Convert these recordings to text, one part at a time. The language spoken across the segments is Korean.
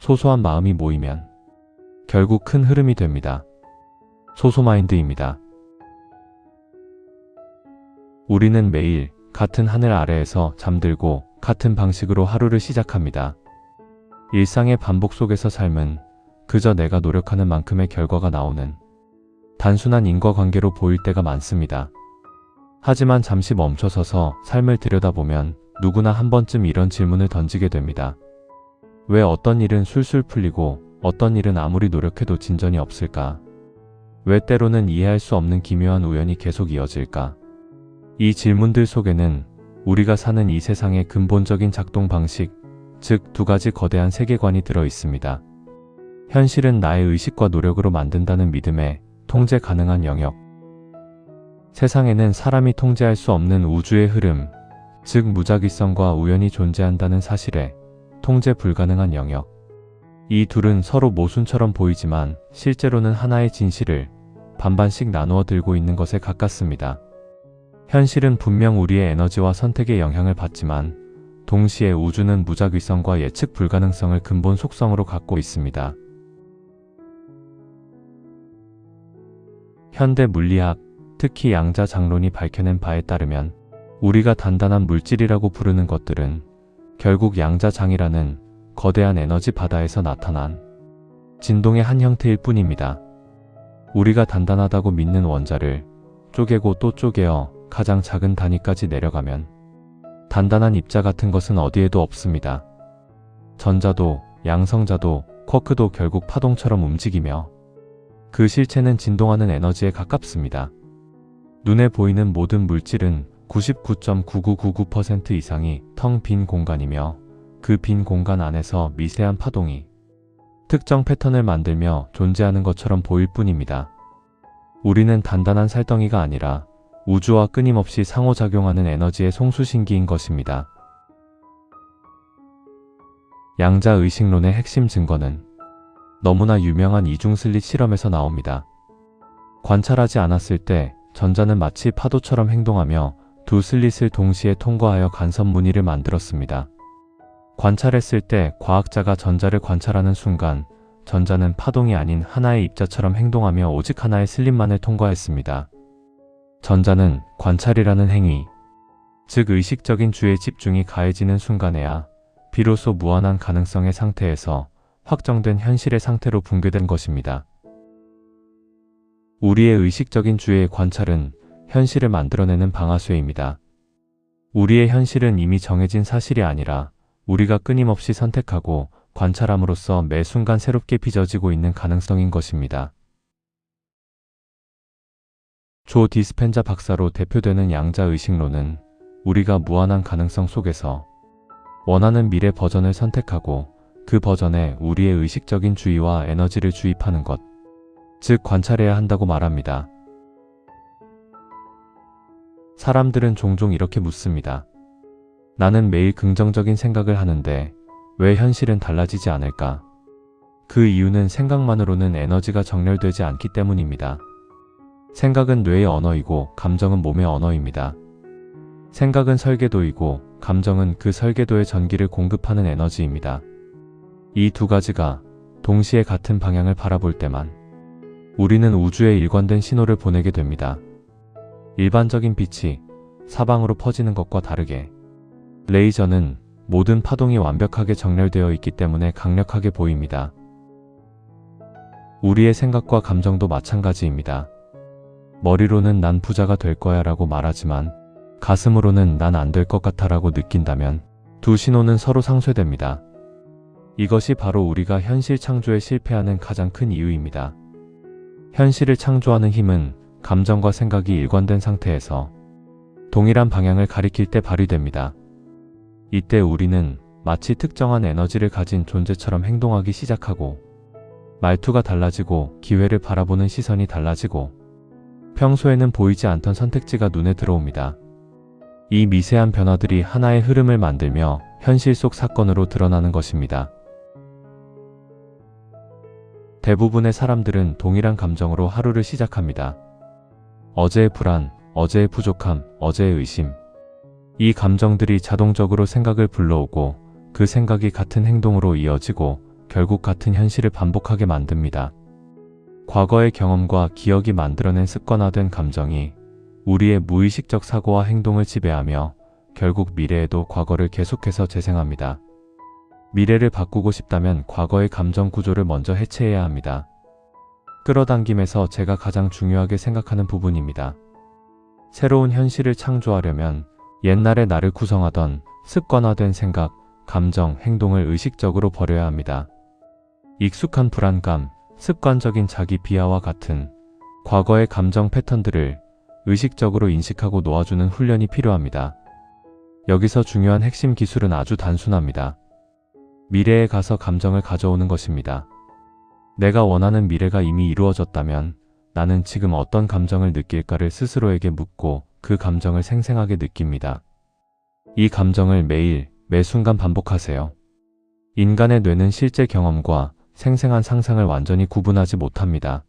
소소한 마음이 모이면 결국 큰 흐름이 됩니다. 소소마인드입니다. 우리는 매일 같은 하늘 아래에서 잠들고 같은 방식으로 하루를 시작합니다. 일상의 반복 속에서 삶은 그저 내가 노력하는 만큼의 결과가 나오는 단순한 인과관계로 보일 때가 많습니다. 하지만 잠시 멈춰서서 삶을 들여다보면 누구나 한 번쯤 이런 질문을 던지게 됩니다. 왜 어떤 일은 술술 풀리고 어떤 일은 아무리 노력해도 진전이 없을까? 왜 때로는 이해할 수 없는 기묘한 우연이 계속 이어질까? 이 질문들 속에는 우리가 사는 이 세상의 근본적인 작동 방식, 즉 두 가지 거대한 세계관이 들어 있습니다. 현실은 나의 의식과 노력으로 만든다는 믿음에 통제 가능한 영역. 세상에는 사람이 통제할 수 없는 우주의 흐름, 즉 무작위성과 우연이 존재한다는 사실에 통제 불가능한 영역. 이 둘은 서로 모순처럼 보이지만 실제로는 하나의 진실을 반반씩 나누어 들고 있는 것에 가깝습니다. 현실은 분명 우리의 에너지와 선택에 영향을 받지만 동시에 우주는 무작위성과 예측 불가능성을 근본 속성으로 갖고 있습니다. 현대 물리학, 특히 양자 장론이 밝혀낸 바에 따르면 우리가 단단한 물질이라고 부르는 것들은 결국 양자장이라는 거대한 에너지 바다에서 나타난 진동의 한 형태일 뿐입니다. 우리가 단단하다고 믿는 원자를 쪼개고 또 쪼개어 가장 작은 단위까지 내려가면 단단한 입자 같은 것은 어디에도 없습니다. 전자도, 양성자도, 쿼크도 결국 파동처럼 움직이며 그 실체는 진동하는 에너지에 가깝습니다. 눈에 보이는 모든 물질은 99.9999% 이상이 텅 빈 공간이며 그 빈 공간 안에서 미세한 파동이 특정 패턴을 만들며 존재하는 것처럼 보일 뿐입니다. 우리는 단단한 살덩이가 아니라 우주와 끊임없이 상호작용하는 에너지의 송수신기인 것입니다. 양자의식론의 핵심 증거는 너무나 유명한 이중슬릿 실험에서 나옵니다. 관찰하지 않았을 때 전자는 마치 파도처럼 행동하며 두 슬릿을 동시에 통과하여 간섭 무늬를 만들었습니다. 관찰했을 때 과학자가 전자를 관찰하는 순간 전자는 파동이 아닌 하나의 입자처럼 행동하며 오직 하나의 슬릿만을 통과했습니다. 전자는 관찰이라는 행위, 즉 의식적인 주의 집중이 가해지는 순간에야 비로소 무한한 가능성의 상태에서 확정된 현실의 상태로 붕괴된 것입니다. 우리의 의식적인 주의 관찰은 현실을 만들어내는 방아쇠입니다. 우리의 현실은 이미 정해진 사실이 아니라 우리가 끊임없이 선택하고 관찰함으로써 매 순간 새롭게 빚어지고 있는 가능성인 것입니다. 조 디스펜자 박사로 대표되는 양자의식론은 우리가 무한한 가능성 속에서 원하는 미래 버전을 선택하고 그 버전에 우리의 의식적인 주의와 에너지를 주입하는 것, 즉 관찰해야 한다고 말합니다. 사람들은 종종 이렇게 묻습니다. 나는 매일 긍정적인 생각을 하는데 왜 현실은 달라지지 않을까? 그 이유는 생각만으로는 에너지가 정렬되지 않기 때문입니다. 생각은 뇌의 언어이고 감정은 몸의 언어입니다. 생각은 설계도이고 감정은 그 설계도의 전기를 공급하는 에너지입니다. 이 두 가지가 동시에 같은 방향을 바라볼 때만 우리는 우주에 일관된 신호를 보내게 됩니다. 일반적인 빛이 사방으로 퍼지는 것과 다르게 레이저는 모든 파동이 완벽하게 정렬되어 있기 때문에 강력하게 보입니다. 우리의 생각과 감정도 마찬가지입니다. 머리로는 난 부자가 될 거야 라고 말하지만 가슴으로는 난 안 될 것 같아 라고 느낀다면 두 신호는 서로 상쇄됩니다. 이것이 바로 우리가 현실 창조에 실패하는 가장 큰 이유입니다. 현실을 창조하는 힘은 감정과 생각이 일관된 상태에서 동일한 방향을 가리킬 때 발휘됩니다. 이때 우리는 마치 특정한 에너지를 가진 존재처럼 행동하기 시작하고 말투가 달라지고 기회를 바라보는 시선이 달라지고 평소에는 보이지 않던 선택지가 눈에 들어옵니다. 이 미세한 변화들이 하나의 흐름을 만들며 현실 속 사건으로 드러나는 것입니다. 대부분의 사람들은 동일한 감정으로 하루를 시작합니다. 어제의 불안, 어제의 부족함, 어제의 의심. 이 감정들이 자동적으로 생각을 불러오고 그 생각이 같은 행동으로 이어지고 결국 같은 현실을 반복하게 만듭니다. 과거의 경험과 기억이 만들어낸 습관화된 감정이 우리의 무의식적 사고와 행동을 지배하며 결국 미래에도 과거를 계속해서 재생합니다. 미래를 바꾸고 싶다면 과거의 감정 구조를 먼저 해체해야 합니다. 끌어당김에서 제가 가장 중요하게 생각하는 부분입니다. 새로운 현실을 창조하려면 옛날의 나를 구성하던 습관화된 생각, 감정, 행동을 의식적으로 버려야 합니다. 익숙한 불안감, 습관적인 자기 비하와 같은 과거의 감정 패턴들을 의식적으로 인식하고 놓아주는 훈련이 필요합니다. 여기서 중요한 핵심 기술은 아주 단순합니다. 미래에 가서 감정을 가져오는 것입니다. 내가 원하는 미래가 이미 이루어졌다면 나는 지금 어떤 감정을 느낄까를 스스로에게 묻고 그 감정을 생생하게 느낍니다. 이 감정을 매일, 매 순간 반복하세요. 인간의 뇌는 실제 경험과 생생한 상상을 완전히 구분하지 못합니다.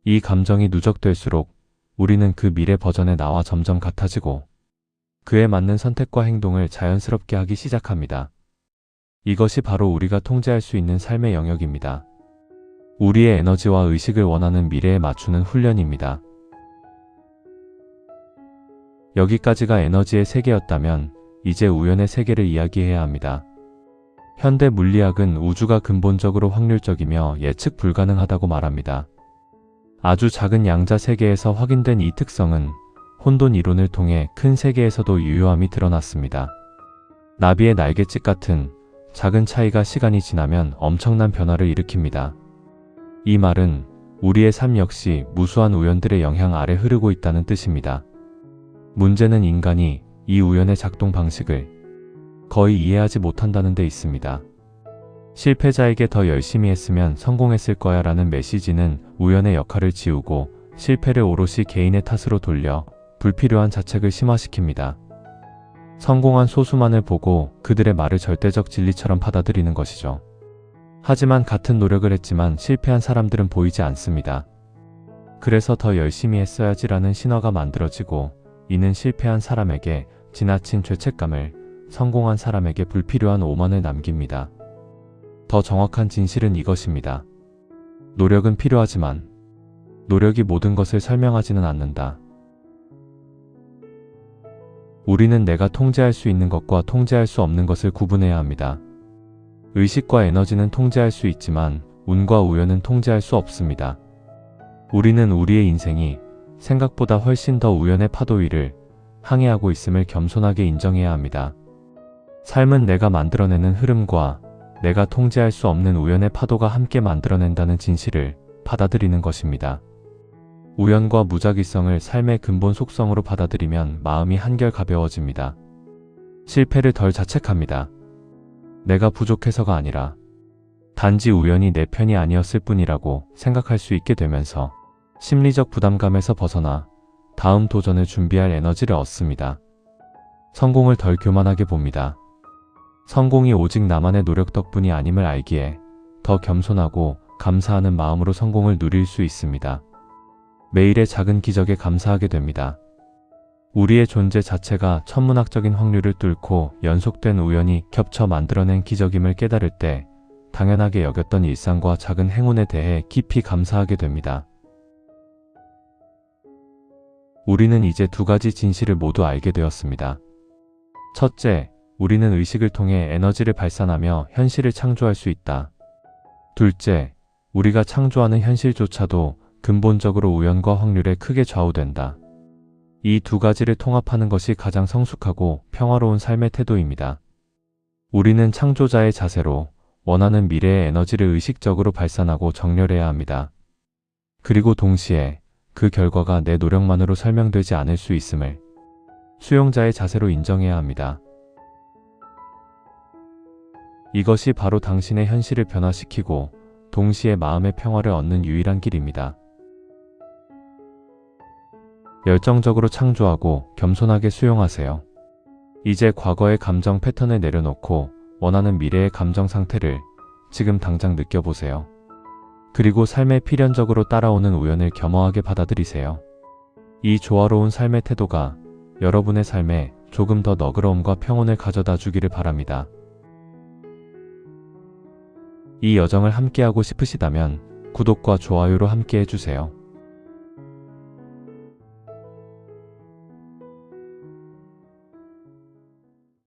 이 감정이 누적될수록 우리는 그 미래 버전의 나와 점점 같아지고 그에 맞는 선택과 행동을 자연스럽게 하기 시작합니다. 이것이 바로 우리가 통제할 수 있는 삶의 영역입니다. 우리의 에너지와 의식을 원하는 미래에 맞추는 훈련입니다. 여기까지가 에너지의 세계였다면 이제 우연의 세계를 이야기해야 합니다. 현대 물리학은 우주가 근본적으로 확률적이며 예측 불가능하다고 말합니다. 아주 작은 양자 세계에서 확인된 이 특성은 혼돈 이론을 통해 큰 세계에서도 유효함이 드러났습니다. 나비의 날갯짓 같은 작은 차이가 시간이 지나면 엄청난 변화를 일으킵니다. 이 말은 우리의 삶 역시 무수한 우연들의 영향 아래 흐르고 있다는 뜻입니다. 문제는 인간이 이 우연의 작동 방식을 거의 이해하지 못한다는 데 있습니다. 실패자에게 더 열심히 했으면 성공했을 거야 라는 메시지는 우연의 역할을 지우고 실패를 오롯이 개인의 탓으로 돌려 불필요한 자책을 심화시킵니다. 성공한 소수만을 보고 그들의 말을 절대적 진리처럼 받아들이는 것이죠. 하지만 같은 노력을 했지만 실패한 사람들은 보이지 않습니다. 그래서 더 열심히 했어야지라는 신화가 만들어지고 이는 실패한 사람에게 지나친 죄책감을, 성공한 사람에게 불필요한 오만을 남깁니다. 더 정확한 진실은 이것입니다. 노력은 필요하지만 노력이 모든 것을 설명하지는 않는다. 우리는 내가 통제할 수 있는 것과 통제할 수 없는 것을 구분해야 합니다. 의식과 에너지는 통제할 수 있지만 운과 우연은 통제할 수 없습니다. 우리는 우리의 인생이 생각보다 훨씬 더 우연의 파도 위를 항해하고 있음을 겸손하게 인정해야 합니다. 삶은 내가 만들어내는 흐름과 내가 통제할 수 없는 우연의 파도가 함께 만들어낸다는 진실을 받아들이는 것입니다. 우연과 무작위성을 삶의 근본 속성으로 받아들이면 마음이 한결 가벼워집니다. 실패를 덜 자책합니다. 내가 부족해서가 아니라 단지 우연이 내 편이 아니었을 뿐이라고 생각할 수 있게 되면서 심리적 부담감에서 벗어나 다음 도전을 준비할 에너지를 얻습니다. 성공을 덜 교만하게 봅니다. 성공이 오직 나만의 노력 덕분이 아님을 알기에 더 겸손하고 감사하는 마음으로 성공을 누릴 수 있습니다. 매일의 작은 기적에 감사하게 됩니다. 우리의 존재 자체가 천문학적인 확률을 뚫고 연속된 우연이 겹쳐 만들어낸 기적임을 깨달을 때 당연하게 여겼던 일상과 작은 행운에 대해 깊이 감사하게 됩니다. 우리는 이제 두 가지 진실을 모두 알게 되었습니다. 첫째, 우리는 의식을 통해 에너지를 발산하며 현실을 창조할 수 있다. 둘째, 우리가 창조하는 현실조차도 근본적으로 우연과 확률에 크게 좌우된다. 이 두 가지를 통합하는 것이 가장 성숙하고 평화로운 삶의 태도입니다. 우리는 창조자의 자세로 원하는 미래의 에너지를 의식적으로 발산하고 정렬해야 합니다. 그리고 동시에 그 결과가 내 노력만으로 설명되지 않을 수 있음을 수용자의 자세로 인정해야 합니다. 이것이 바로 당신의 현실을 변화시키고 동시에 마음의 평화를 얻는 유일한 길입니다. 열정적으로 창조하고 겸손하게 수용하세요. 이제 과거의 감정 패턴을 내려놓고 원하는 미래의 감정 상태를 지금 당장 느껴보세요. 그리고 삶에 필연적으로 따라오는 우연을 겸허하게 받아들이세요. 이 조화로운 삶의 태도가 여러분의 삶에 조금 더 너그러움과 평온을 가져다 주기를 바랍니다. 이 여정을 함께하고 싶으시다면 구독과 좋아요로 함께 해주세요.